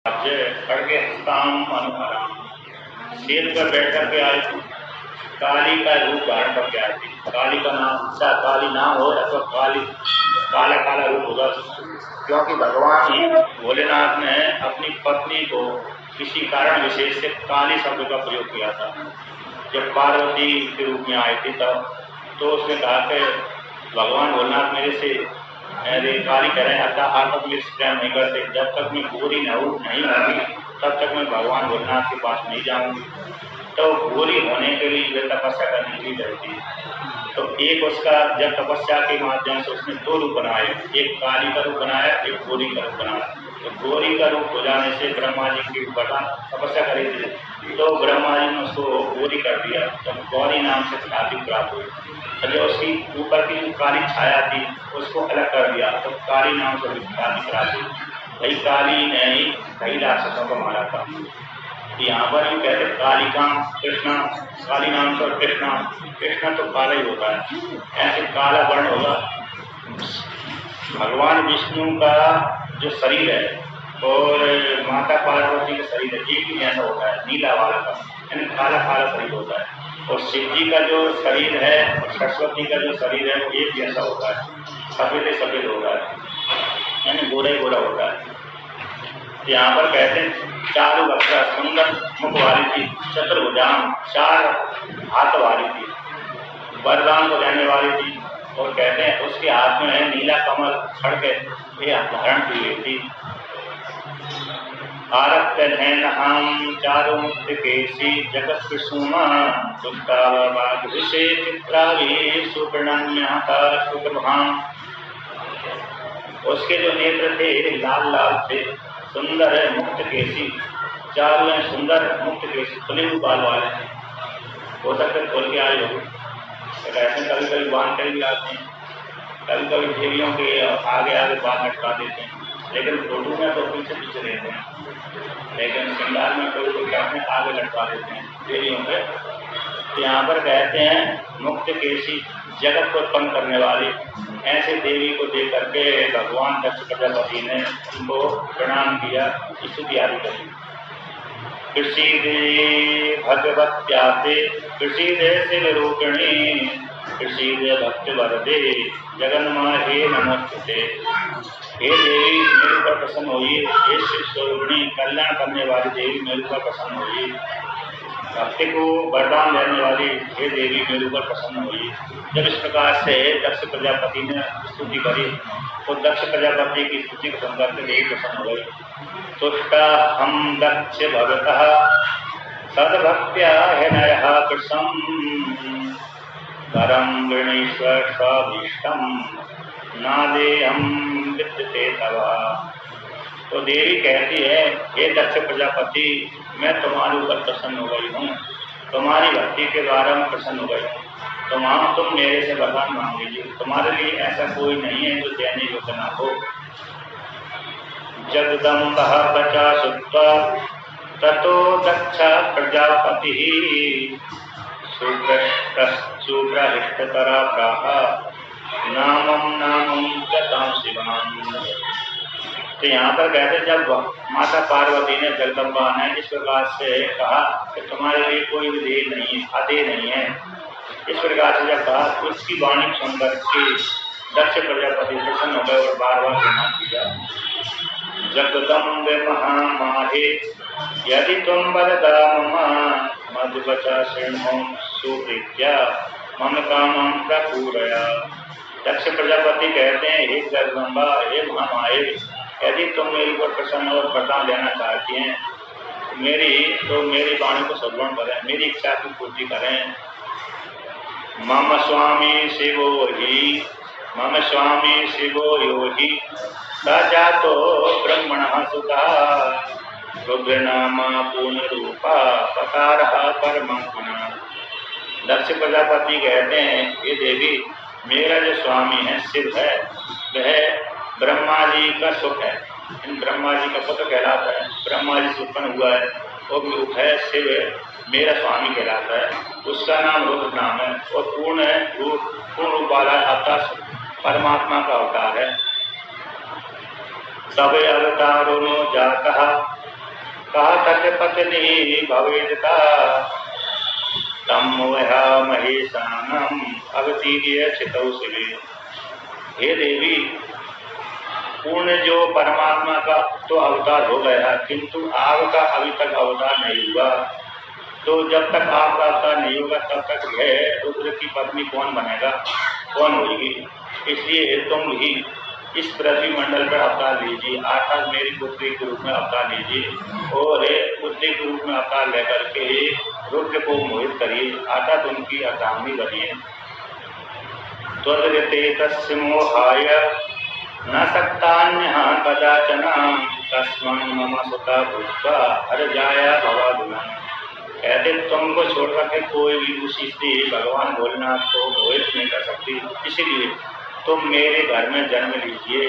खड़गे हस्ताम अनुहराम, शेर पर बैठ करके आई थी, काली का रूप धारण करके आई थी। काली का नाम अच्छा काली नाम हो अथवा काली काला काला रूप होगा, क्योंकि भगवान ही भोलेनाथ ने अपनी पत्नी को किसी कारण विशेष से काली शब्द का प्रयोग किया था। जब पार्वती के रूप में आए थे तब तो उसने कहा कि भगवान भोलेनाथ मेरे से काली कह रहे हैं, अतः आप तक मेरे प्रेम नहीं करते, जब तक मैं गोरी नहीं होगी तब तक मैं भगवान भोलेनाथ के पास नहीं जाऊंगी। तो गोरी होने के लिए वे तपस्या करनी भी रहती है। तो एक उसका जब तपस्या के माध्यम से उसने दो रूप बनाए, एक काली का रूप बनाया, एक गोरी का रूप बनाया। तो गोरी का रूप हो जाने से ब्रह्मा जी की बता तपस्या करी थी, तो ब्रह्मा जी ने उसको गोरी कर दिया, तो गौरी नाम से ख्याति प्राप्त हुई। तो जो उसकी ऊपर की जो काली छाया थी उसको अलग कर दिया, तो काली नाम से ख्याति प्राप्त हुई। वही काली ने ही कई राक्षसों को मारा था। यहाँ पर भी कहते कालिका कृष्णा, काली नाम से कृष्णा, कृष्णा तो काला ही होता है, ऐसे काला वर्ण होगा। भगवान विष्णु का जो शरीर है और माता पार्वती का शरीर है एक ही जैसा होता है, नीला वाला का, यानी काला काला शरीर होता है। और शिव जी का जो शरीर है और सरस्वती का जो शरीर है वो एक जैसा होता है, सफेद सफेद होता है, यानी गोरा ही गोरा होता है। यहाँ पर कहते हैं चारु वक्र, सुंदर मुख वाली थी, चतुर्भुजाम, चार हाथ वाली थी, वरदान को देने वाली थी। और कहते हैं उसके हाथ में है नीला कमल खड़के ये धारण की हुई थी। आरक्त हम चारु मुक्त केसी जगत कुसुमा दुष्टाभिषेक चित्रावी सुप्रणम्यता सुप्रभाम। उसके जो नेत्र थे लाल लाल थे, सुंदर है मुक्त केसी, चारों हैं सुंदर मुक्त केसी, खुले हुए बाल वाले हैं। हो सकते खोल के आए हो, कहते हैं कभी कभी बांध कर भी आते हैं, कभी कभी देवियों के आगे आगे बाल लटका देते हैं, लेकिन फोटो में तो पीछे पीछे रहते हैं, लेकिन श्रृंगार में कोई कोई कहते हैं आगे लटका देते हैं देवियों के। तो यहाँ पर कहते हैं मुक्त केसी, जगत को उत्पन्न करने वाली, ऐसे देवी को देख करके भगवान दक्ष प्रजापति ने उनको प्रणाम किया, स्तुति आदि करी। कृषि दे भगवत्याते कृषि दे शिव रूपिणी, कृषि दे भक्त वरदे जगन्माहे नमस्ते। हे देवी मेरे ऊपर प्रसन्न होइए, हे शिव स्वरूपिणी कल्याण करने वाली देवी मेरे ऊपर प्रसन्न होइए, भक्ति को वरदान देने वाली हे देवी मेरे ऊपर प्रसन्न हुई। जब इस प्रकार से दक्ष प्रजापति ने स्तुति करी तो दक्ष प्रजापति की स्तुति को सुनकर के देवी प्रसन्न हो गई। तुष्टा हम दक्ष भगतः सद्भक्त्या हृदयः कृशं वरं गृणीश्वर स्वाभीष्टं नादेहं विद्यते तव। तो देवी कहती है हे दक्ष प्रजापति मैं तुम्हारे ऊपर प्रसन्न हो गई हूँ, तुम्हारी भक्ति के द्वारा मैं प्रसन्न हो गई हूँ, तुम मेरे से वरदान मांग लीजिए, तुम्हारे लिए ऐसा कोई नहीं है जो देने योग्य ना हो। जगदम्बः बचा सुत्वा ततो दक्ष प्रजापति सुप्रहिष्टतरा प्राह नामं नामं गतां शिवाम्। तो यहाँ पर कहते जब माता पार्वती ने जगदम्बा ने इस प्रकार से कहा कि तुम्हारे लिए कोई विधेय नहीं है, अधेय नहीं है, इस प्रकार से जब कहा तो उसकी वाणी सुनकर के दक्ष प्रजापति प्रसन्न हो गए और बार बार प्रणाम किया। जगदम्बे महामाहे यदि तुम वरदा मम मधुवचा शृणु सुप्रीत्या मम कामं प्रपूरया। दक्ष प्रजापति कहते हैं हे जगदम्बा हे महामाहे, यदि तुम मेरे ऊपर प्रसन्न और वरदान लेना चाहती हैं तो मेरी वाणी को सद्गुण करें, मेरी इच्छा की पूर्ति करें। मम स्वामी शिवो यो हि स जातो ब्रह्मणः सुतः रुद्रनामा पूर्ण रूपा पकारः परमं पुनः। दक्ष प्रजापति कहते हैं ये देवी मेरा जो स्वामी है शिव है, वह ब्रह्मा जी का सुख है, ब्रह्मा जी का पुत्र कहलाता है, ब्रह्मा जी से उत्पन्न हुआ है और रूप है शिव मेरा स्वामी कहलाता है, उसका नाम रुद्र नाम है और पूर्ण रूप वाला अवतार परमात्मा का अवतार है। तब अवतारो जातः कहा तथ पत्नी भवेदिता तम मोहा महेशानम अवतीर्य चितौ शिवे। हे देवी, पूर्ण जो परमात्मा का तो अवतार हो गया, किंतु आपका अभी तक अवतार नहीं हुआ। तो जब तक आपका अवतार नहीं होगा तब तक वह रुद्र की पत्नी कौन बनेगा, कौन होगी। इसलिए तुम भी इस पृथ्वी मंडल पर अवतार लीजिए, अर्थात मेरी पुत्री के रूप में अवतार लीजिए और पुत्री के रूप में अवतार लेकर के रुद्र को मोहित करिए, अर्थात उनकी अर्धांगिनी बनिए। त्वदृते तस्य मोहाय न शक्तान्यः कदाचन तस्मन् मम सुता भूत्वा हरजाया भवादुना। कहते तुमको छोड़कर के कोई भी उसी से भगवान भोलेनाथ को मोहित नहीं कर सकती, इसलिए तुम मेरे घर में जन्म लीजिए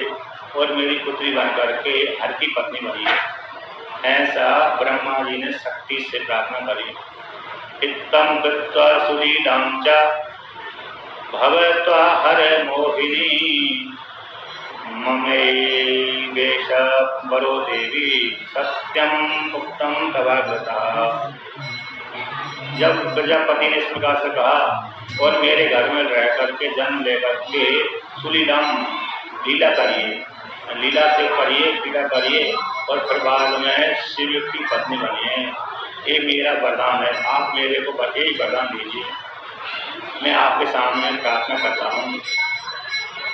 और मेरी पुत्री बन करके हर की पत्नी बनिए। ऐसा ब्रह्मा जी ने शक्ति से प्रार्थना करी। इत्थं कृत्वा सुरीलां च भवत्वा हर मोहिनी ममैवेश वरो देवी सत्यम उक्तम तवाग्रता। जब प्रजापति ने इस प्रकार से कहा और मेरे घर में रह करके जन्म लेकर के सुलीलाम लीला करिए, लीला से करिए, लीला करिए और फिर बाद में शिव की पत्नी बनिए, ये मेरा वरदान है। आप मेरे को यही वरदान दीजिए, मैं आपके सामने प्रार्थना करता हूँ।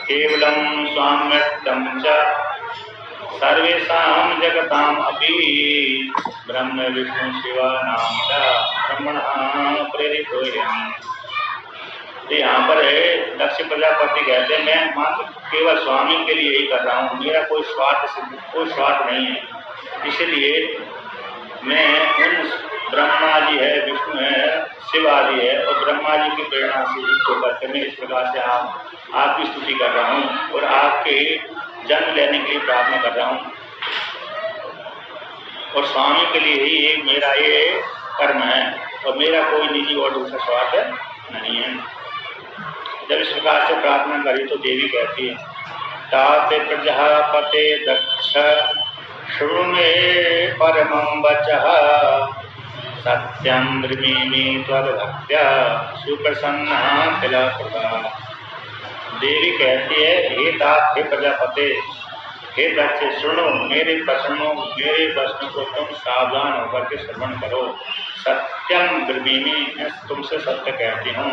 केवलम स्वाम्यत्तम च सर्वेषां जगताम अपि ब्रह्म विष्णु शिवा नाम च ब्रह्मणः प्रेरितोऽयम्। तो यहाँ पर है दक्ष प्रजापति कहते हैं मैं मात्र केवल स्वामी के लिए ही कर रहा हूँ, मेरा कोई स्वार्थ नहीं है। इसलिए मैं उन ब्रह्मा जी है, विष्णु है, शिव आदि है और ब्रह्मा जी की प्रेरणा से युक्त होकर के मैं इस प्रकार से आपकी स्तुति कर रहा हूँ और आपके जन्म लेने के लिए प्रार्थना कर रहा हूँ। और स्वामी के लिए ही एक मेरा ये कर्म है और मेरा कोई निजी और दूसरा स्वार्थ नहीं है। जब इस प्रकार से प्रार्थना करी तो देवी कहती है ताते प्रजापते दक्ष शृणु मे परमं वचः सत्यं ब्रवीमि त्वद्भक्त्या सुप्रसन्ना तिलकृता। देवी कहती है हे तात, हे प्रजापते, हे दक्ष, सुनो मेरे प्रश्नों को तुम सावधान होकर के श्रवण करो। सत्यम ब्रवीमि, मैं तुमसे सत्य कहती हूँ,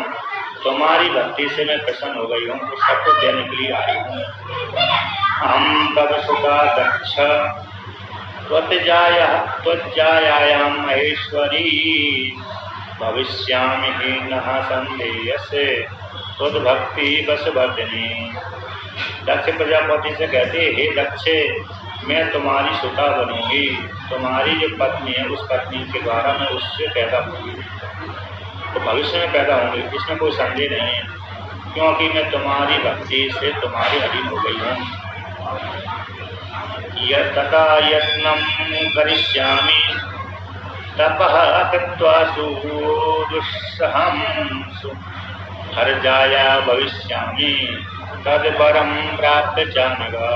तुम्हारी भक्ति से मैं प्रसन्न हो गई हूँ, तो सब कुछ देने के लिए आई हूँ। हम तब सुता दक्ष त्वज्जायां महेश्वरी भविष्यामि हीनः संदेयसे त्वद्भक्ति बसवर्धिनी। दक्ष प्रजापति से कहते हे दक्ष, मैं तुम्हारी सुता बनूंगी, तुम्हारी जो पत्नी है उस पत्नी के द्वारा मैं उससे पैदा होंगी, तो भविष्य में पैदा होंगी, इसमें कोई संदेह नहीं है, क्योंकि मैं तुम्हारी भक्ति से तुम्हारी अधीन हो गई हूँ। यतता यत्नं करिष्यामि तपः कृत्वा सुदुस्सहं हरजाया भविष्यामि तद्वरं प्राप्त जानगा।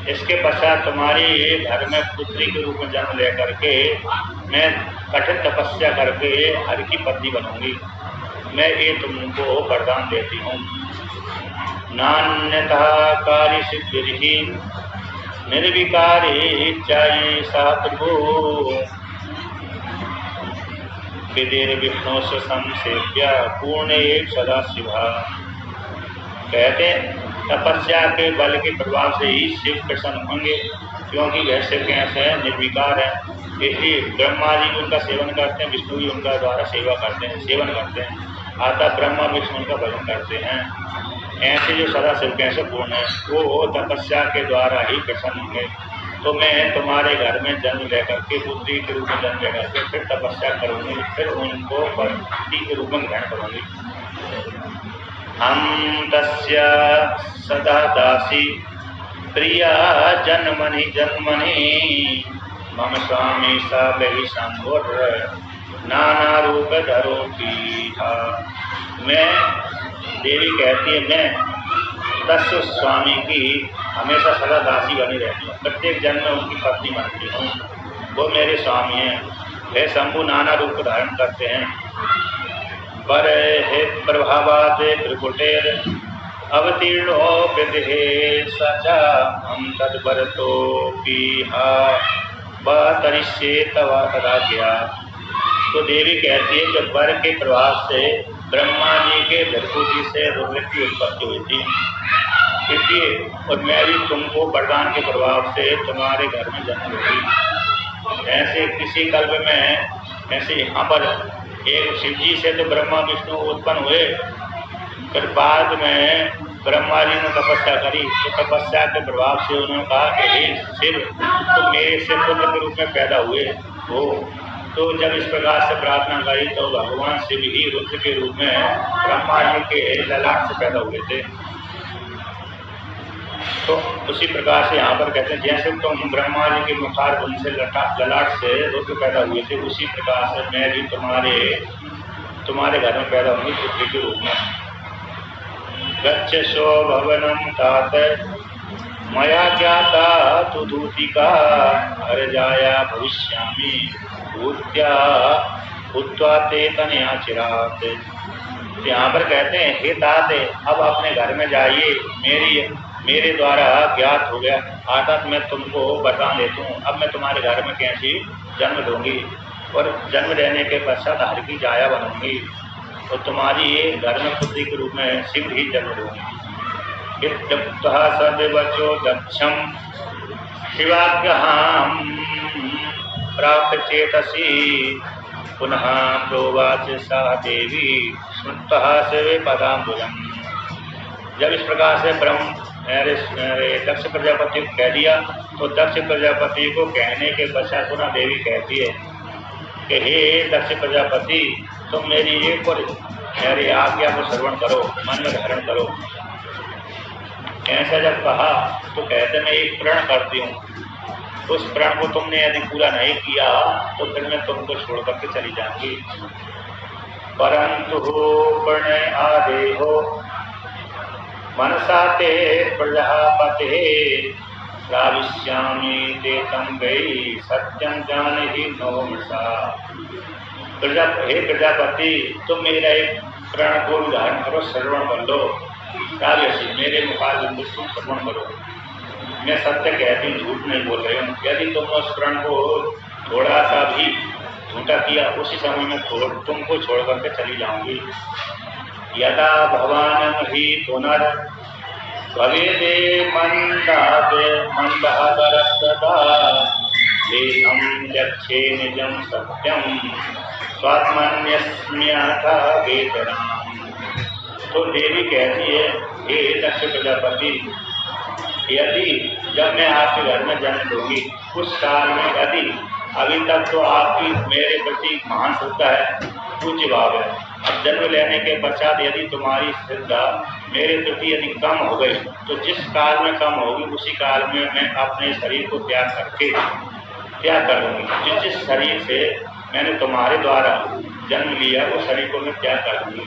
इसके पश्चात तुम्हारी घर में पुत्री के रूप में जन्म लेकर के मैं कठिन तपस्या करके हर की पत्नी बनूंगी, मैं ये तुमको वरदान देती हूँ। नान्यतः कार्य सिद्धिर्हि निर्विकारी चाहिए साधु विदेर विष्णु से संसेव्य पूर्ण सदा शिवा। कहते तपस्या के बल के प्रभाव से ही शिव प्रसन्न होंगे, क्योंकि वह शिव के ऐसे निर्विकार है। इसलिए ब्रह्मा जी उनका सेवन करते हैं, विष्णु जी उनका द्वारा सेवा करते हैं, सेवन करते हैं, अतः ब्रह्मा विष्णु उनका भजन करते हैं। ऐसे जो सदा शिव कैसे पूर्ण है वो तपस्या के द्वारा ही प्रसन्न होंगे। तो मैं तुम्हारे घर में जन्म लेकर के पुत्री के रूप में जन्म लेकर के फिर तपस्या करूँगी, फिर उनको पति के रूप में ग्रहण करूँगी। हम तस्य सदा दासी प्रिया जन्मनि जन्मनि मम स्वामी सा बहि शंभुर नाना रूप धरो पीठा। मैं देवी कहती है मैं तस्य स्वामी की हमेशा सदा दासी बनी रहती हूँ, प्रत्येक जन्म में उनकी पत्नी बनती हूँ। वो मेरे स्वामी हैं। वे शंभु नाना रूप धारण करते हैं। पर हे प्रभावात भृकुटेर अवतीर्णो विदहे सचा हम तद्भरतोऽपिहा बतरिष्ये तव राज्ञा। तो देवी कहती है जब वर के प्रभाव से ब्रह्मा जी के भृगु जी से रुद्र की उत्पत्ति हुई थी, इसलिए और मैं भी तुमको वरदान के प्रभाव से तुम्हारे घर में जन्म लूंगी। ऐसे किसी कल्प में ऐसे यहाँ पर एक शिव जी से तो ब्रह्मा विष्णु उत्पन्न हुए, फिर बाद में ब्रह्मा जी ने तपस्या करी, तो तपस्या के प्रभाव से उन्होंने कहा कि हे शिव तुम मेरे से पुत्र के रूप में पैदा हुए हो। तो जब इस प्रकार से प्रार्थना करी तो भगवान शिव ही रुद्र के रूप में ब्रह्मा जी के ललाट से पैदा हुए थे। तो उसी प्रकार से यहाँ पर कहते हैं जैसे तुम ब्रह्मा जी के मुखार गुण से ललाट से रुद्र पैदा हुए थे, उसी प्रकार से मैं भी तुम्हारे घर में पैदा हुई पुत्री के रूप में। गच्छसो भवनं तात मया ज्ञाता तु दूतिका हरजाया भविष्यामि भूत्या भूत्वा ते तनया चिरात। यहाँ पर कहते हैं हे तात अब अपने घर में जाइए, मेरे द्वारा ज्ञात हो गया, अर्थात मैं तुमको बता देता हूँ अब मैं तुम्हारे घर में कैसी जन्म लूँगी और जन्म लेने के पश्चात हर की जाया बनूंगी और तुम्हारी घर में पुत्री के रूप में शीघ्र ही जन्म लूँगी। सदवचो दक्षम शिवाग्रहाम प्राप्त चेतसी पुनः प्रोवाच सा देवी स्मृतः सेवे पदाम्बुजम। जब इस प्रकार से ब्रह्म दक्ष प्रजापति को कह दिया तो दक्ष प्रजापति को कहने के पश्चात पुनः देवी कहती है कि हे दक्ष प्रजापति तुम मेरी एक और मेरी आज्ञा को श्रवण करो, मन में धारण करो। ऐसा जब कहा तो कहते मैं एक प्रण करती हूँ, उस प्रण को तुमने यदि पूरा नहीं किया तो फिर मैं तुमको छोड़ करके चली जाऊंगी। परंतु प्रणय आदेहो मनसा ते प्रजापते श्राविष्यामि ते तम गई सत्यं जानहि नवमसा। हे प्रजापति तुम मेरा एक प्रण को धारण करो, श्रवण कर लो। श्राव्यसी मेरे मुखारबिंदु तुम श्रवण करो, मैं सत्य कहती हूँ, झूठ नहीं बोल रही हूँ। यदि तुम उस प्रण को थोड़ा सा भी झूठा किया उसी समय में तुमको छोड़ करके चली जाऊंगी। यदा भवान ही पुनर् भवेदे मंदादरस्तदा देहं यक्षे निजं सत्यं स्वात्मन्यस्म्यथा वेतराम। तो देवी कहती है हे दक्ष प्रजापति यदि जब मैं आपके घर में जन्म लूंगी उस काल में यदि अभी तक तो आपकी मेरे प्रति महान श्रद्धा है, पूज्य भाव है, अब जन्म लेने के पश्चात यदि तुम्हारी श्रद्धा मेरे प्रति यदि कम हो गई तो जिस काल में कम होगी उसी काल में मैं अपने शरीर को त्याग कर दूंगी। जिस शरीर से मैंने तुम्हारे द्वारा जन्म लिया वो शरीर को मैं त्याग कर दूंगी।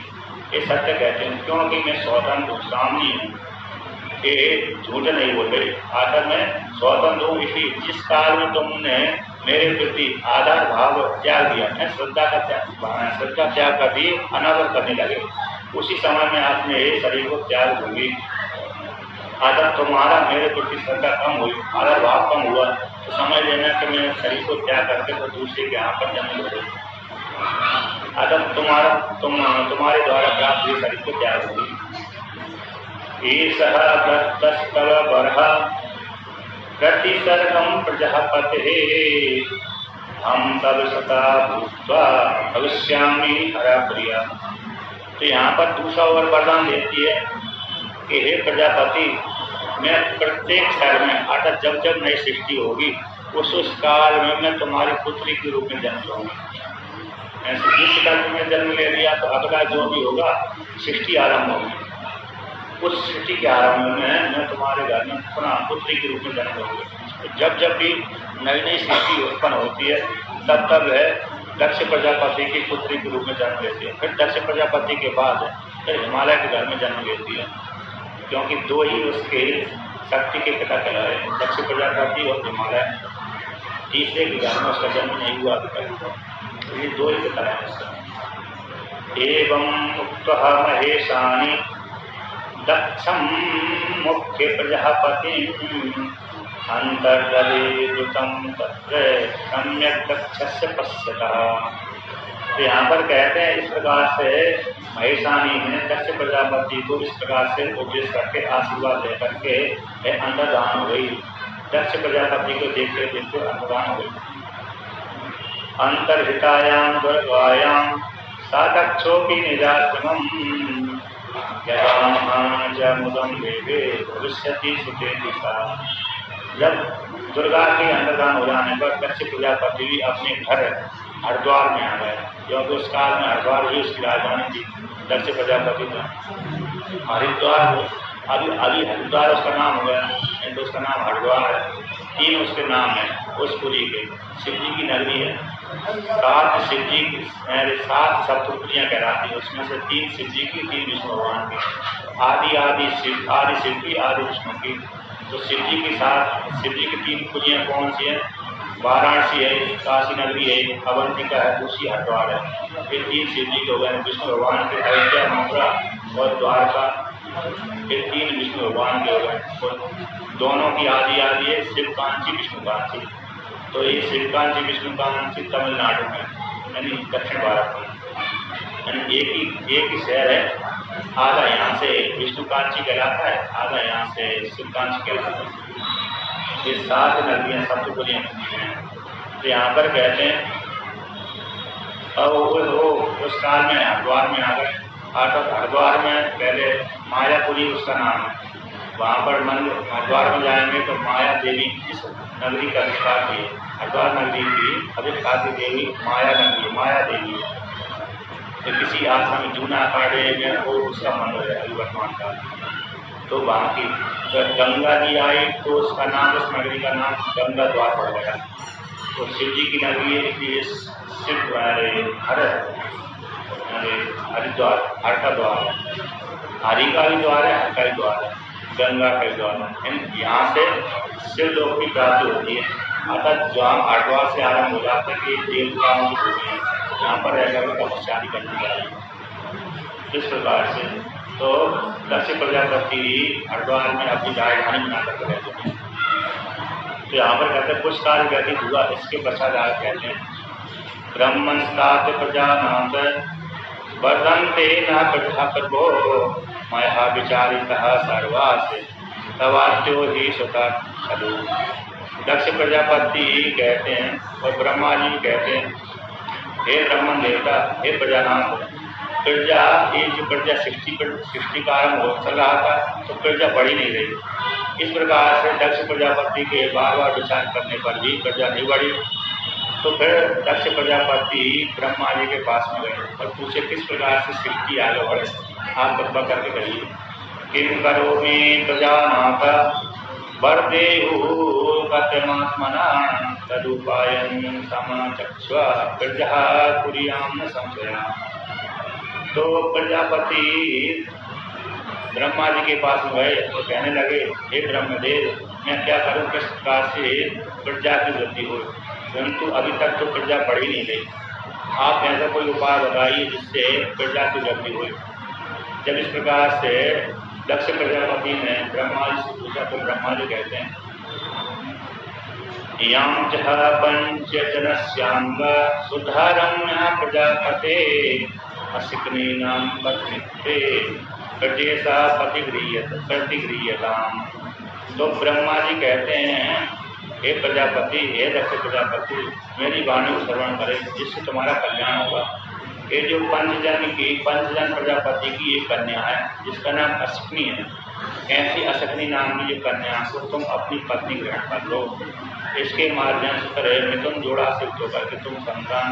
ये सत्य कहते हैं क्योंकि मैं स्वतंत्र स्वामी हूँ, ये झूठ नहीं बोल रहे। आखिर में स्वतंत्र हूँ, इसी जिस काल में तुमने मेरे प्रति आधार भाव त्याग दिया, मैं श्रद्धा त्याग कर दी, अनादर करने लगे, उसी समय में अपने शरीर को त्याग दूंगी। आदर तुम्हारा मेरे प्रति श्रद्धा कम हुई, आधार भाव कम हुआ तो समझ लेना कि मैं शरीर को त्याग करके तो दूसरे के यहाँ पर जन्म ले रही। आदर तुम्हारे द्वारा प्राप्त हुए शरीर को त्याग दूंगी। प्रतिसर्गम प्रजापते हम तब सता भूत्वा भविष्यामि हरा प्रिया। तो यहाँ पर दूसरा और वरदान देती है कि हे प्रजापति मैं प्रत्येक शहर में अर्थात जब जब नई सृष्टि होगी उस काल में मैं तुम्हारी पुत्री के रूप में जन्म लूँगी। ऐसे जिस काल में जन्म ले लिया तो अगला जो भी होगा सृष्टि आरंभ होगी, उस सृष्टि के आरंभ में मैं तुम्हारे घर में पुनः पुत्री के रूप में जन्म लूँगी। तो जब जब भी नई नई सृष्टि उत्पन्न होती है तब तब है दक्ष प्रजापति की पुत्री के रूप में जन्म लेती है। फिर दक्ष प्रजापति के बाद फिर हिमालय के घर में जन्म लेती है, क्योंकि दो ही उसके शक्ति के पिता कहलाए, दक्ष प्रजापति और हिमालय। तीसरे के घर में उसका जन्म नहीं हुआ अभी तक। तो ये दो ही बताया उसका। एवं उक्त्वा महेशानि दक्षं मुख्य प्रजापतिम् अंतर्गले दुतं तत्र सम्यक दक्षस्य पश्यतः। तो यहाँ पर कहते हैं इस प्रकार से महेशानी ने दक्ष प्रजापति को इस प्रकार से उपदेश करके आशीर्वाद दे करके अंतर्धान हो गई। दक्ष प्रजापति को देखते देखते अंतर्धान हो गई। अंतर्हितायाम दुर्गायाम सादक्षो की निजाश्रमम् मुदम देवे भविष्यति सुते दिशा। जब दुर्गा के अंतर्धान हो जाने पर दक्ष प्रजापति भी अपने घर हरिद्वार में आ गए, क्योंकि उस काल में हरिद्वार भी उसकी राजधानी थी। दक्ष प्रजापति का हरिद्वार अभी हरिद्वार उसका नाम हो गया, तो उसका नाम हरिद्वार है। 3 उसके नाम है उस पुरी के। शिव जी की नगरी है। 7 शिव जी की 7 सप्तपुरियाँ कहलाती है। उसमें से 3 शिव जी की, 3 विष्णु भगवान की। आदि शिव की, आदि विष्णु की। तो शिव जी की 3 पुरियाँ कौन सी है? वाराणसी है, काशी नगरी है, अवंतिका है, दूसरी हरिद्वार है। ये 3 शिव जी हो गए। विष्णु भगवान के अयोध्या, मथुरा और द्वारका, ये 3 विष्णु भगवान के हो गए। तो दोनों की आदि है शिवकांची विष्णुकांची। तो ये शिवकांची विष्णुकांची तमिलनाडु में, यानी दक्षिण भारत में, यानी एक ही शहर है। आधा यहाँ से विष्णुकांची कहलाता है, आधा यहाँ से शिवकांची कहलाता है। ये 7 नदियाँ सप्तपुरियाँ हैं। तो यहाँ पर कहते हैं अब वो उस काल में हरिद्वार में आ गए। हरिद्वार में पहले मायापुरी उसका नाम है। वहाँ पर हरिद्वार में जाएंगे तो माया देवी इस नगरी का विस्तार की हरिद्वार नगरी की अधिष्ठात्री देवी माया देवी है। तो किसी आश्रम जूना अखाड़े में वो उसका मंदिर है अभी वर्तमान काल। तो वहाँ की गंगा जी आई तो उसका नाम, उस नगरी का नाम गंगा द्वार पड़ गया। तो शिव जी की नगरी है इसलिए शिव हरिद्वार, हर का द्वार है। हरि का भी द्वार है, हर का भी द्वार है, गंगा का भी द्वार है। यहाँ से शिव लोक की प्राप्ति होती है। अर्थात जहाँ हरिद्वार से आरम्भ हो जाता है कि देवताओं की भूमि है, यहाँ पर रहकर तपस्या करनी चाहिए। इस प्रकार से तो दक्ष प्रजापति हरिद्वार में अपनी राजधानी बनाकर रहते हैं। तो यहाँ पर कहते हैं कुछ काल व्यतीत हुआ, इसके पश्चात आगे कहते हैं ब्रह्मस्तात प्रजानात वर्धन्ते न प्रजापतो मया विचारितः सर्वास तवात्यो ही स्वतः खलु। दक्ष प्रजापति कहते हैं और ब्रह्मा जी कहते हैं, हे ब्रह्मन देवता, हे प्रजानाथ, प्रजा ये जो प्रजा सृष्टि का आरम्भ हो चल रहा था तो प्रजा बढ़ी नहीं रही। इस प्रकार से दक्ष प्रजापति के बार बार विचार करने पर भी प्रजा नहीं बढ़ी। तो फिर दक्ष प्रजापति ब्रह्मा जी के पास में गए और पूछे किस प्रकार से सृष्टि आगे बढ़े, आप कृपा करके कहिए। किम करोमि प्रजानाथ वरदेहु कथमात्मना तदुपायं समचक्ष्व प्रजा कुर्याम न संशया। तो प्रजापति ब्रह्मा जी के पास गए तो कहने लगे, हे ब्रह्मदेव, मैं क्या करूं, किस प्रकार से प्रजा की वृद्धि हो, परंतु अभी तक तो प्रजा बढ़ी नहीं रही। आप ऐसा कोई उपाय बताइए जिससे प्रजा की वृद्धि हो। जब इस प्रकार से दक्ष प्रजापति ने ब्रह्मा जी से पूछा तो ब्रह्मा जी कहते हैं, याम जहा पंचजनस्यांग सुधारम्य प्रजापते असिकनी नाम पत्निते प्रजेसा प्रतिगृह्यताम। तो ब्रह्मा जी कहते हैं, हे प्रजापति, हे दक्ष प्रजापति, मेरी वाणी को श्रवण करें जिससे तुम्हारा कल्याण होगा। ये जो पंचजन प्रजापति की एक कन्या है जिसका नाम असिकनी है, ऐसी असिकनी नाम की जो कन्या को तुम अपनी पत्नी ग्रहण कर लो। इसके माध्यम से तरह मिथुन जोड़ा से होकर के तुम संतान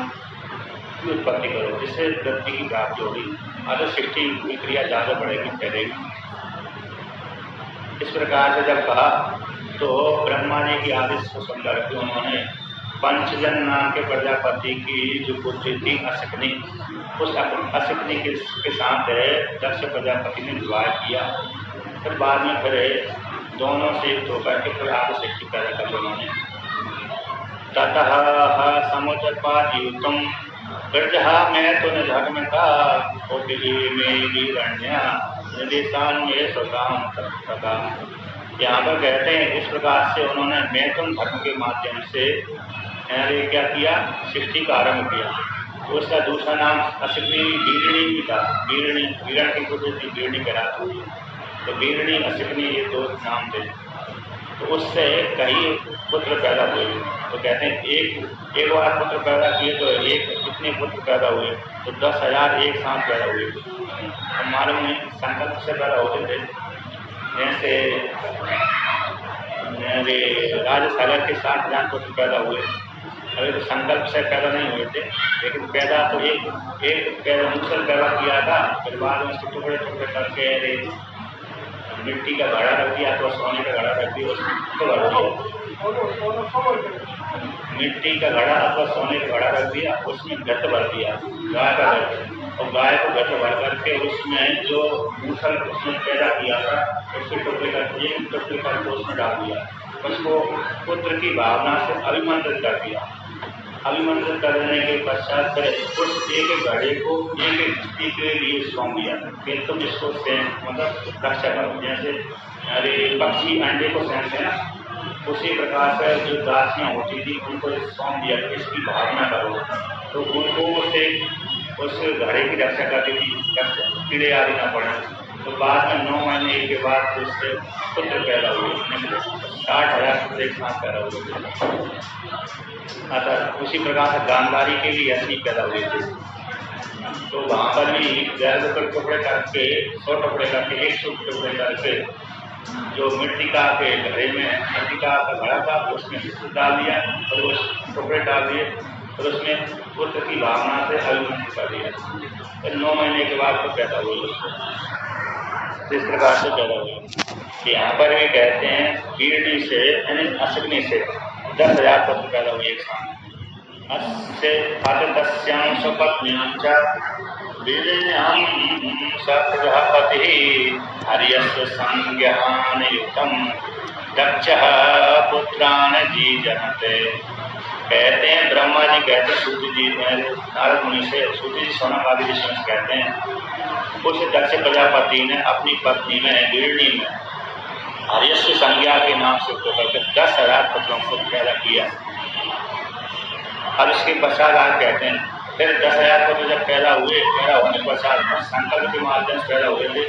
की उत्पत्ति करो, जिससे वृद्धि की प्राप्ति होगी। अगर सृष्टि की क्रिया ज़्यादा बढ़ेगी, फैलेगी। इस प्रकार से जब कहा तो ब्रह्मा जी की आदेश को सुनकर के उन्होंने पंचजन नाम के प्रजापति की जो पुत्री थी असिकनी, उस असिकनी के साथ दक्ष प्रजापति ने विवाह किया। फिर बाद में फिर दोनों से एक होकर के फिर आगे सृष्टि पैदा कर उन्होंने। ततः समुद्रपाद्युतम गृह में तो धर्म का मेरण्य निदेशान में स्वकाम तथा। यहाँ पर कहते हैं इस प्रकार से उन्होंने मैथुन धर्म के माध्यम से क्या किया, सृष्टि का आरंभ किया। उसका दूसरा नाम असिकनी बीरणी भी था। बीरणी बीरण की पुत्र थी, बीरणी कहलाती हुई। तो बीरणी असिकनी ये दो नाम थे। तो उससे कई पुत्र पैदा हुए। तो कहते हैं एक बार पुत्र पैदा किए तो एक कितने पुत्र पैदा हुए, तो 10,000 एक साथ पैदा हुए। हम मालूम नहीं संकल्प से पैदा होते थे। जैसे मेरे राजसागर के 60,000 पुत्र पैदा हुए। अभी तो संकल्प से पैदा नहीं हुए थे, लेकिन पैदा तो एक पैदा मुसल पैदा किया था। फिर बाद में उसके टुकड़े टुकड़े करके मिट्टी का घड़ा रख दिया तो सोने का घड़ा रख दिया, उसमें तो भर दिया। मिट्टी का घड़ा अथवा सोने का घड़ा रख दिया, उसमें घट भर दिया, गाय का घट। और गाय को घट भर करके उसमें जो मूसल उसने पैदा किया था उसके टुकड़े करके उसमें डाल दिया। उसको पुत्र की भावना से अभिमंत्रित कर दिया। अभिमंत्रित करने के पश्चात फिर उस एक घड़े को एक स्त्री के लिए सौंप दिया कि तुम इसको मतलब रक्षा करो। जैसे अरे पक्षी अंडे को सेंते ना, उसी प्रकार से जो दासियाँ होती थी उनको सौंप दिया कि इसकी भावना करो। तो उनको उस घड़े की रक्षा करती थी, कीड़े आदि न पड़े। तो बाद में 9 महीने के बाद उससे पुत्र पैदा हुए। 60,000 पुत्र एक साथ पैदा हुए। अतः उसी प्रकार से गांधारी के भी ऐसे ही पैदा हुए थे। तो वहाँ पर भी गर्भ पर टुकड़े करके 100 टुकड़े करके 100 टुकड़े करके जो मिट्टी का के घड़े में मिट्टी का घड़ा था उसमें डाल दिया और उस टुकड़े डाल दिए और उसमें पुत्र की भावना से अभिमंत्रित कर दिया। फिर 9 महीने के बाद तो पैदा हुए उसको। इस प्रकार से पैदा हुए। यहाँ पर भी कहते हैं बीरणी से यानी अश्विनी से 10,000 पुत्र पैदा हुए एक साथ। अस्य आदित्यां स्वपत्न्यां च बीरण्यां सप्रजापतिः हर्यस्य संज्ञान युक्तं दक्षः पुत्रान् जीजनते। कहते हैं ब्रह्मा जी कहते हैं सूत जी नारद मुनि से, सूत जी सोनक आदि ऋषि कहते हैं उस दक्ष प्रजापति ने अपनी पत्नी में बीरणी में हर्यस्य संज्ञा के नाम से होकर 10,000 पुत्रों को पैदा किया। अब इसके पश्चात आप कहते हैं फिर 10,000 पुत्र जब पैदा होने के पश्चात संकल्प के माध्यम से पैदा हुए थे।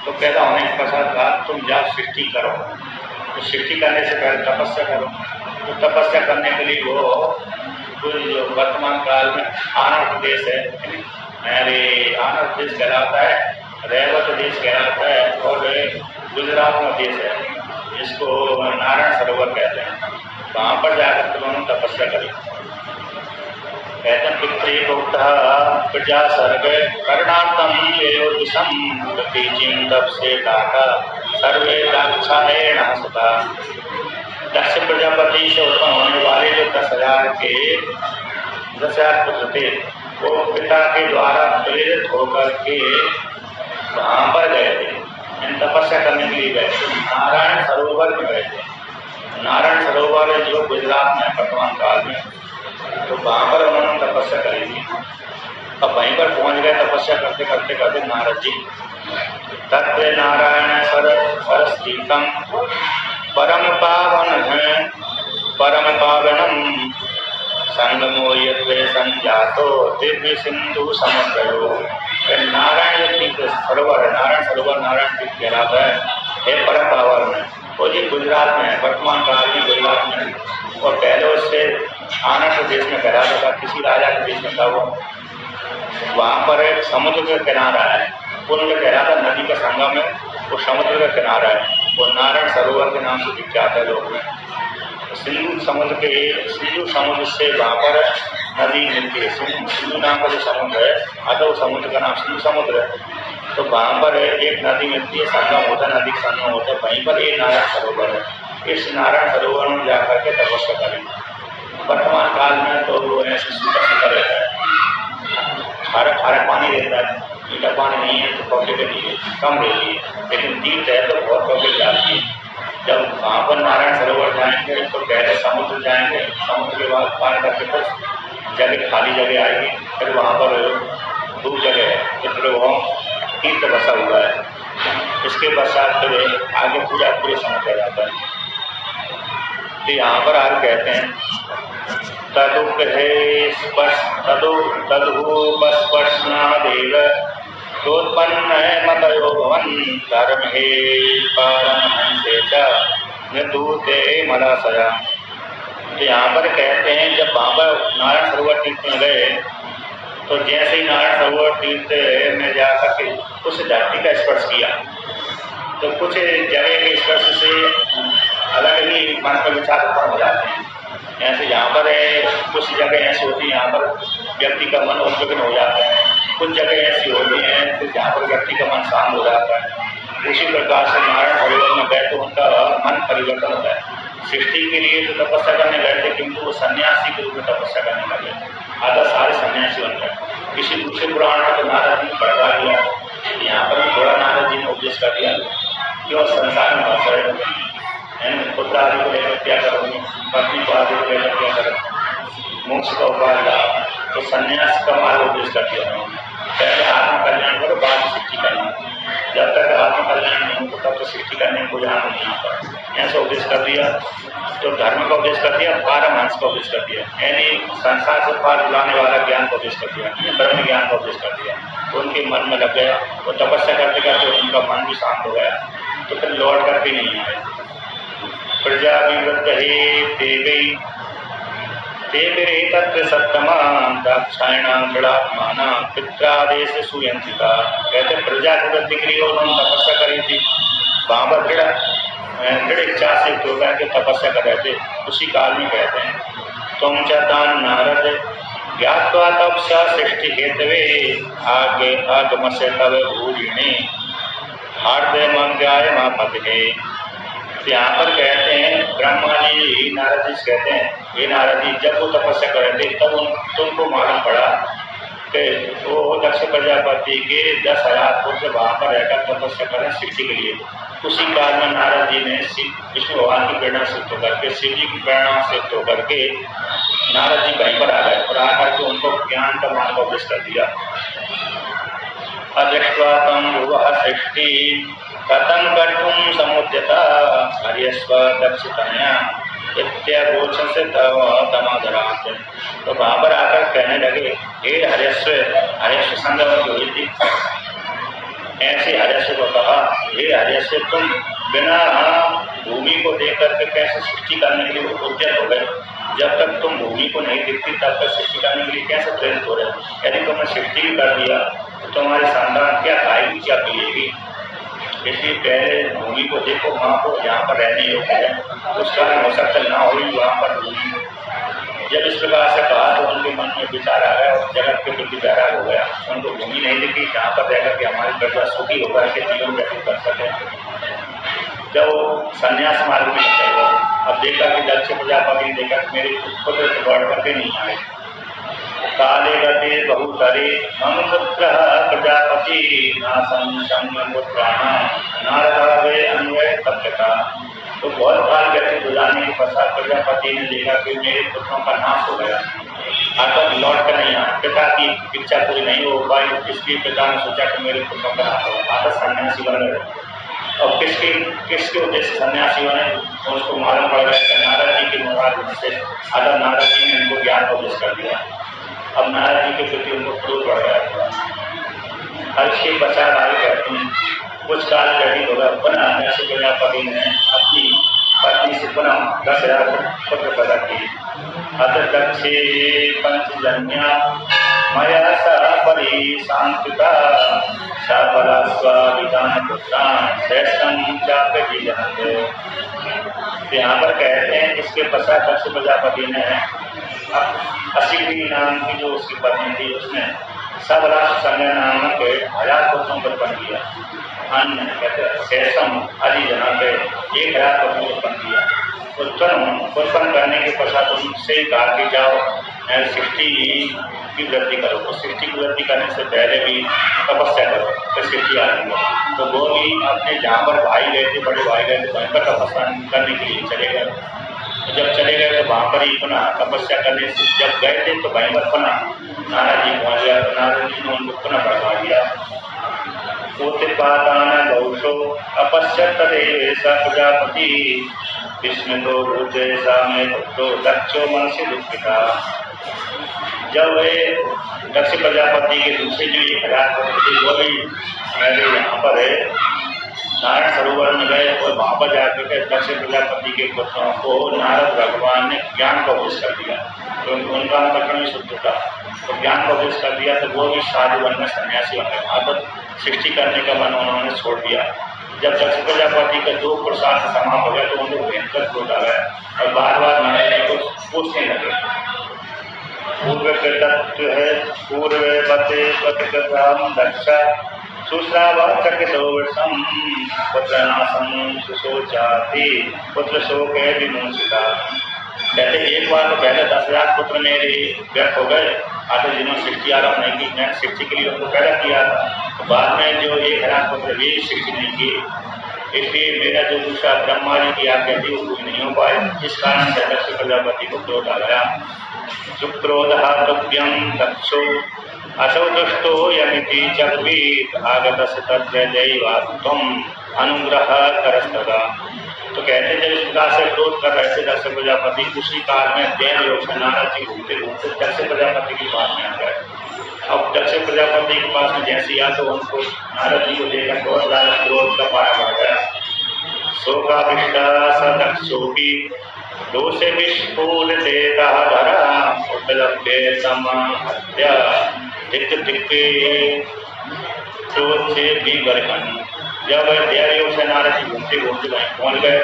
तो पैदा होने के पश्चात कहा तुम जाओ सृष्टि करो। तो सृष्टि करने से पहले तपस्या करो। तो तपस्या करने के लिए वो वर्तमान काल में आनर्थ देश है, आनर्थ देश कहलाता है, रेवत देश कहलाता है और गुजरात में देश है जिसको नारायण सरोवर कहते हैं। वहाँ पर जाकर तुम तपस्या करें। कहते हैं पितृभुक्तः प्रजा सर्ग कर्णार्थम एवं प्रतीचिं तपसे दाता सर्वे दाक्षायण सदा। दक्ष प्रजापति से उत्पन्न होने वाले जो 10,000 पुत्र थे वो पिता के द्वारा प्रेरित होकर के वहाँ पर गए थे, तपस्या करने के लिए गए थे। नारायण सरोवर में गए थे। नारायण सरोवर जो गुजरात में वर्तमान काल में, तो वहाँ पर उन्होंने तपस्या करी थी। अब वहीं पर पहुँच गए तपस्या करते करते करते नारद जी। तत्र नारायण सरस्तीतम परम पावन है परम पावनम संगमो यत्रे संजातो दिव्य सिंधु समुद्रो। नारायण तीर्थ सरोवर, नारायण सरोवर नारायण तीर्थ कहलाता है परम पावन है। वो जी गुजरात में है, वर्तमान काल में गुजरात में। और पहले उससे आनंद प्रदेश में कहलाता था, किसी राजा के देश में था वो। वहाँ पर एक समुद्र का किनारा है, पुण्य कहलाता नदी का संगम है, वो समुद्र का किनारा है। वो नारायण सरोवर के नाम से विख्यात है लोग में। सिंधु समुद्र से वहाँ पर नदी मिलती है। सिंधु नाम का जो समुद्र है, अतः समुद्र का नाम सिंधु समुद्र है। तो वहाँ पर एक नदी मिलती है, संगम होता है, नदी का संगम होता है, वहीं पर एक नारायण सरोवर है। इस नारायण सरोवर में जाकर के तपस्या करें। वर्तमान काल में तो ऐसे सूखा रहता है, खारा पानी रहता है, मीठा पानी नहीं है तो पब्लिक नहीं है, कम रहती है। लेकिन तीर्थ है तो बहुत पब्लिक जाती है। जब वहाँ पर नारायण सरोवर जाएंगे तो पहले समुद्र जाएंगे, समुद्र के बाद पार करके कुछ जगह खाली जगह आएगी, फिर वहाँ पर 2 जगह है तो फिर वहाँ तीर्थ बसा हुआ है। इसके पश्चात फिर आगे पूरे समझ आ जाता है। तो यहाँ पर आगे कहते हैं तदुपस्पर्शनादेव तोत्पन्न मतयो भवन धर्म हे पारमहंसे च नृतूते मलाशया। तो यहाँ पर कहते हैं जब वहाँ पर नारायण सरोवर तीर्थ में गए तो जैसे ही नारायण सरोवर तीर्थ में जाकर के उस धरती का स्पर्श किया तो कुछ जगह के स्पर्श से अलग ही मन पर विचार उत्पन्न हो जाते हैं। ऐसे यहाँ पर कुछ जगह ऐसी होती है यहाँ पर व्यक्ति का मन उद्विग्न हो जाता है, कुछ जगह ऐसी होती हैं फिर जहाँ पर व्यक्ति का मन शांत हो जाता है। उसी प्रकार से नारायण सरोवर में गए तो उनका मन परिवर्तन होता है। सृष्टि के लिए तो तपस्या करने गए थे किंतु वो सन्यासी के रूप में तपस्या करने लगे, आधा सारे सन्यासी बन गए। किसी दूसरे पुराण में तो नारद जी ने बढ़वा दिया, यहाँ पर भी थोड़ा नारद जी ने उपदेश कर दिया कि और संसार में बहुत सारे पुत्र आदि को लेकर क्या करोगे, पत्नी को आदि को लेकर क्या करोगे, मोक्ष का उपाय लाभ, तो संन्यास का मार्ग उपदेश कर दिया। पहले आत्म कल्याण करो बाद में सृष्टि करना, जब तक आत्म कल्याण नहीं हो तब तो सृष्टि करने को जहाँ नहीं आता, ऐसा उपदेश कर दिया। तो धर्म का उपदेश कर दिया, पारमहंस का उपदेश कर दिया, यानी संसार से पार बुलाने वाला ज्ञान का उपदेश कर दिया, ब्रह्म ज्ञान का उपदेश कर दिया। तो उनके मन में लग गया, वो तपस्या करते करते उनका मन भी शांत हो गया, तो फिर लौट करके नहीं आए। प्रजा विवृद्ध हे देवी देवीरे तत्र सत्तमा दाक्षायणा दृढ़ात्माना पित्रादेश सुयंत्रिका। कहते प्रजा की वृद्धि के लिए उन्होंने तपस्या करी थी, वहाँ पर दृढ़ इच्छा से होकर के तपस्या कर रहे थे। उसी काल में कहते हैं तुम चातान नारद ज्ञात्वा तपस्या सृष्टि हेतवे आगे आगम से तव भूरिणे हार्दय मंगाय मापते। यहाँ पर कहते हैं ब्रह्मा जी नारद जी कहते हैं ये नारद जी जब वो तपस्या कर रहे थे तब तुमको मालूम पड़ा कि वो दक्ष प्रजापति के 10,000 पुत्र वहाँ पर रहकर तपस्या कर रहे सृष्टि के लिए। उसी काल में नारद जी ने विष्णु भगवान की प्रेरणा से होकर के, शिव जी की प्रेरणा से होकर के नारद जी कहीं पर आ गए और आकर के उनको ज्ञान का मार्ग उपदेश कर दिया। अदृष्ट्वा तम भुवः सृष्टि कथं कर्तुं समुद्यता हर्यस्व दक्षितया इत्यागोचन से तमादरात। तो वहाँ पर आकर कहने लगे हे हर्यस्व संगम की हुई थी, ऐसे हर्यस्व को कहा हे हर्यस्व तुम बिना भूमि को देख करके कैसे सृष्टि करने के लिए उद्यत हो गए। जब तक तुम भूमि को नहीं दिखती तब तक सृष्टि करने के लिए कैसे प्रेरित हो रहे हो। यदि तुमने सृष्टि भी कर दिया तो तुम्हारी संतान क्या खाएगी क्या पिएगी। इसलिए पहले भूमि को देखो, वहाँ को जहाँ पर रहने योग्य है, उसका हो सकता ना हो वहाँ पर भूमि। जब इस प्रकार से कहा तो उनके मन में विचार आ गया और जगत के प्रति बैराग हो गया। उनको भूमि नहीं दिखी जहाँ पर रहकर के हमारी प्रजा सुखी होकर के जीवन व्यतीत कर सके। जब संन्यास मार्ग में गए अब देखा कि दक्ष प्रजापति ने देखा मेरे पुत्र लौट करके नहीं आए। काले गते बहुतरे मम पुत्र प्रजापति नासं संगपुत्राणां नारदावे अन्वय तप्यता। तो बहुत काल व्यतीत हो जाने के पश्चात प्रजापति ने देखा कि मेरे पुत्रों का नाश हो गया, आकर लौट कर नहीं आया। पिता की इच्छा पूरी नहीं हो पाई, इसलिए पिता ने सोचा कि मेरे पुत्रों का नाश हो, आकर सन्यासी बन गए। और किसके उद्देश्य सन्यासी बने उसको मालूम पड़ गया कि नारद जी के मुराद से। अगर नारद जी ने उनको ज्ञान का उपदेश कर दिया, अब नारद जी के प्रति उनको क्रोध बढ़ गया। हर इसके पश्चात आगे कहते हैं कुछ काल व्यतीत होगा, पुनः दक्ष प्रजापति ने अपनी पत्नी से पुनः 10,000 पुत्र पैदा किए। अतः दक्षे पंचजन्या मया स परिशांतिता सबला स्वाभिधान पुत्रान श्रेष्ठं जाप्य जीवन्ते। यहाँ पर कहते हैं इसके पश्चात दक्ष प्रजापति ने असिग्नी नाम की जो उसकी पत्नी थी उसने सब राष्ट्र संज्ञा नाम के 1000 पुत्रों को उत्पन्न किया। अन्य कहते शेषम आदि जना पे 1000 पुत्रों को उत्पन्न किया। उत्पन्न करने के पश्चात उनसे कहा कि जाओ सृष्टि की वृद्धि करो। तो सृष्टि की वृद्धि करने से पहले भी तपस्या करो, फिर सृष्टि आ रही है। तो वो भी अपने जहाँ पर भाई गए थे, बड़े भाई गए थे, वहीं पर तपस्या करने के लिए चले गए। जब चले गए तो वहाँ पर ही पुनः तपस्या करने से जब गए थे तो वहीं पर पुनः नारद जी पहुँच गया। तो नारद जी ने उनको पुनः बढ़वा दिया। उत्पादान गौशो अपश्यत तदेव स प्रजापति विस्मितो भूतेसा में पुत्रो दक्षो मनसि दुःखिता। जब वे दक्ष प्रजापति के दूसरे जो एक हजार थे वो भी मेरे यहाँ पर है नारायण सरोवर में गए और वहाँ पर जाकर के दक्ष प्रजापति के पुत्रों को नारद भगवान ने ज्ञान का उपदेश कर दिया। तो उनका अंतःकरण भी शुद्ध था, तो ज्ञान का उपदेश कर दिया। तो वो भी साधु वन में सन्यासी बन गए। वहाँ पर सृष्टि करने का मन उन्होंने छोड़ दिया। जब दक्ष प्रजापति का दो पुरुषार्थ समाप्त हो गया तो उनको भयंकर क्रोध आ गया और बार बार नारद जी को पूछने लगे। पूर्व तत्व है पूर्वते दक्ष सुश्रावचकितोषम पुत्रनाशं सुशोचाति पुत्र शोके विमोचिता। कहते एक बार तो पहले 10,000 पुत्र मेरे व्यर्थ हो गए, आते जिन्होंने सृष्टि आरम्भ नहीं की, मैंने सृष्टि के लिए उनको पैदा किया था। तो बाद में जो 1,000 पुत्र भी सृष्टि नहीं की, इसलिए मेरा जो दूसरा ब्रह्मा जी की आज्ञा थी वो पूरी नहीं हो पाए। इस कारण से दक्ष प्रजापति को क्रोध आ गया। सुक्रोधः तुभ्यं दक्षो असौ दुष्टो यमिति चब्वीत आगतस्य तत्र दैवात्वं अनुग्रह करस्तदा। तो कहते जब इस प्रकार से क्रोध कर रहे थे दक्ष प्रजापति, उसी काल में देव योग से नारद जी घूमते घूमते दक्ष प्रजापति के पास में आ गए। अब दक्ष प्रजापति के पास में जैसे आया तो उनको नारद जी को देखकर बहुत ज्यादा क्रोध का पारा बढ़ गया। शोकाविष्टा स दक्षोपि दोषे विस्फुलिता धरा उपलब्धे समाहत्य दिक् दिक्के क्रोध से भी बरहन। जब देव योग से नारद जी घूमते घूमते वहीं पहुँच गए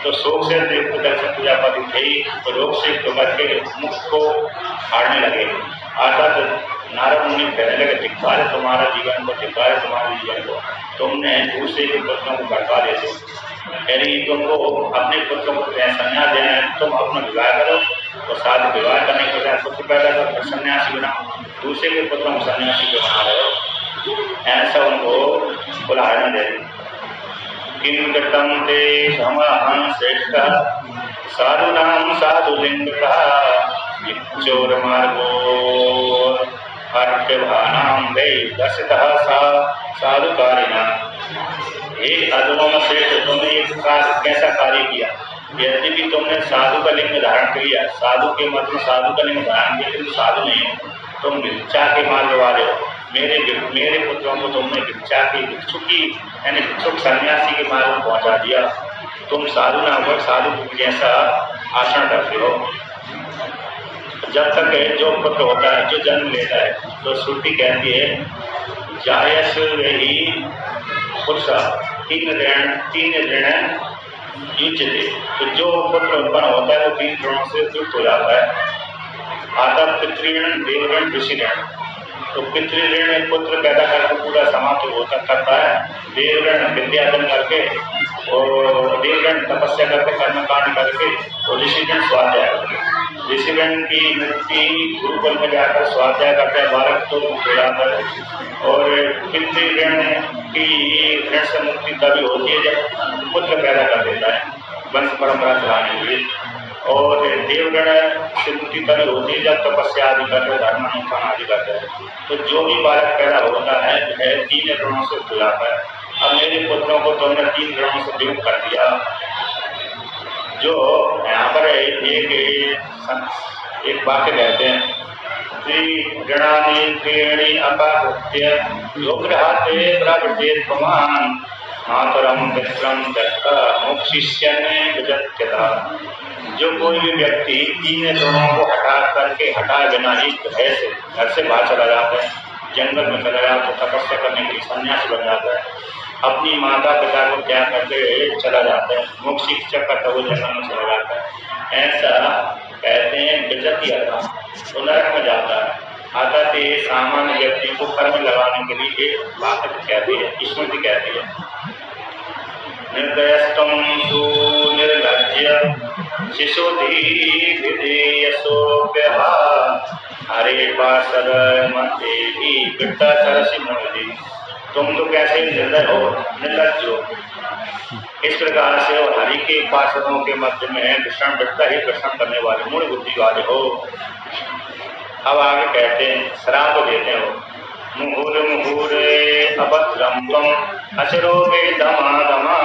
तो शोक से दक्ष प्रजापति थे तो रोग से करके मुख को फाड़ने लगे। अर्थात नारद मुनि कहने लगे धिक्कार है तुम्हारा जीवन को, धिक्कार है तुम्हारे जीवन को, तुमने दूसरे के पुत्रों को भड़का देते। यदि तुमको अपने पुत्रों को संन्यास देना है तुम अपना विवाह करो तो साथ विवाह करने के बाद पुत्र पैदा करो फिर सन्यासी बनाओ, दूसरे के पुत्रों को सन्यासी बना रहे हो। ऐसा उनको बुलाना दे। किम कृतं ते समहं श्रेष्ठ साधूनां साधुलिंगतः चोर मार्गो अर्त्यभानां वै दशतः साधुकारिणा। हे अधर्म श्रेष्ठ तुमने एक कैसा कार्य किया। यद्यपि तुमने साधु का लिंग धारण किया, साधु के मत में साधु का लिंग धारण किया, तुम साधु नहीं हो, तुम भिक्षा के मार्ग वाले हो। मेरे पुत्रों को तुमने भिक्षा की भिक्षुकी यानी भिक्षुक सन्यासी के मार्ग में पहुंचा दिया। तुम साधु ना हो, साधु जैसा आचरण करते हो। जब तक जो पुत्र होता है, जो जन्म लेता है, तो श्रुति कहती है जायस ही पुरुष तीन ऋण युज्यते। तो जो पुत्र उत्पन्न होता है वो 3 ऋणों से युक्त हो जाता है। आता पितृण, देवऋण, ऋषि ऋण। तो पितृऋण पुत्र पैदा करके पूरा समाप्त होता करता है। देवऋण विद्याधन करके और देवऋण तपस्या करके कर्मकांड करके और ऋषि ऋण स्वाध्याय करके। ऋषि ऋण की मृत्यु गुरुकुल में जाकर स्वाध्याय करते हैं, बालक तो मुक्त हो जाता है। और पितृऋण की ऋण से मुक्ति तभी होती है जब पुत्र पैदा कर देता है वंश परंपरा चलाने के लिए। और देवगण से मुक्ति तभी होती है जब तपस्या आदि करते हैं, धर्मानुष्ठान आदि करते हैं। तो जो भी बालक पैदा होता है 3 ऋणों से खुल जाता है। अब मेरे पुत्रों को तुमने 3 ऋणों से विमुक्त कर दिया। जो यहाँ पर एक वाक्य कहते हैं ऋणानि त्रीणि अपाकृत्य योगृहाते प्रवृत्तेत पुमान् मातरं पितरं त्यक्त्वा मोक्षयिष्यन्ने विजत्यता। जो कोई भी व्यक्ति 3 ऋणों को हटाए बिना ही घर से बाहर चला जाता है, जंगल में चला जाता है, तपस्या करने के लिए सन्यासी बन जाता है, अपनी माता पिता को त्याग करके चला जाता है, मोक्ष की इच्छा करता हुआ जंगल में चला जाता है, ऐसा कहते हैं विजत्यता, तो नरक में जाता है। आता थे सामान्य व्यक्ति को कर्म लगाने के लिए एक बात कहती है, स्मृति कहती है निर्दयस्तम सुनिर्लज्य शिशुधि विधेयसोभ्यः हरे पार्षद मते ही बिट्टा सरसी मोदी। तुम तो कैसे निर्दय हो, निर्लज्ज हो। इस प्रकार से और हरि के पार्षदों के मध्य में कृष्ण बिट्टा ही कृष्ण करने वाले मूल बुद्धि वाले हो। अब आगे कहते हैं, श्राप देते हो। मुहुर मुहुरे अभद्रम त्वम अचरो वेदमादमा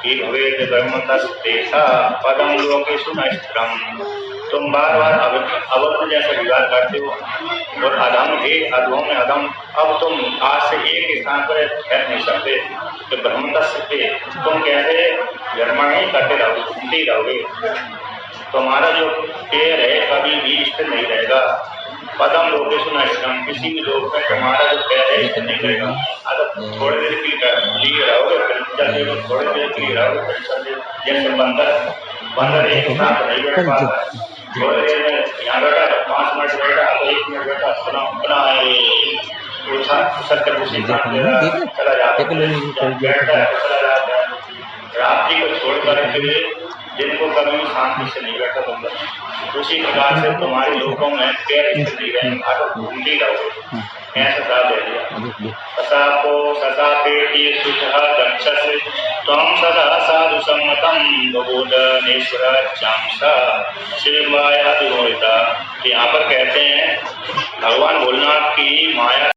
कि भवेद ब्रह्मतस्तेषा पदम लोकेषु नश्त्रम। तुम बार बार अबद्ध जैसा विवाद करते हो और अधम हे अधमों में अधम। अब तुम आज से एक स्थान पर ठहर नहीं सकते तो ब्रह्मतस्ते तुम कैसे धर्म ही करते रहोगे, घूमते ही रहोगे। तुम्हारा जो पैर है कभी भी स्थिर नहीं रहेगा। पदम लोकेषु नश्त्रम, किसी भी लोक में तुम्हारा जो पैर है स्थिर नहीं रहेगा। अगर थोड़ी देर के लिए रहोगे फिर चल देगा, थोड़ी देर के लिए रहोगे फिर चल देगा। जैसे बंदर एक साथ नहीं बैठ पाता, थोड़ी देर में यहाँ बैठा 5 मिनट बैठा तो 1 मिनट बैठा अपना चला जाता है। रात्रि को छोड़ करके जिनको कभी शांति से नहीं बैठा बंदर, उसी प्रकार से तुम्हारे लोगों में पैर स्थिर नहीं रहेंगे, घूमती रहोगे। ऐसा साथ दे दिया। ससापो ससापेटी सुचः दक्षस्य त्वं सदा साधु सम्मतं बबोधनेश्वर चांसा शिवमाया विमोहिता। यहाँ पर कहते हैं भगवान भोलेनाथ की माया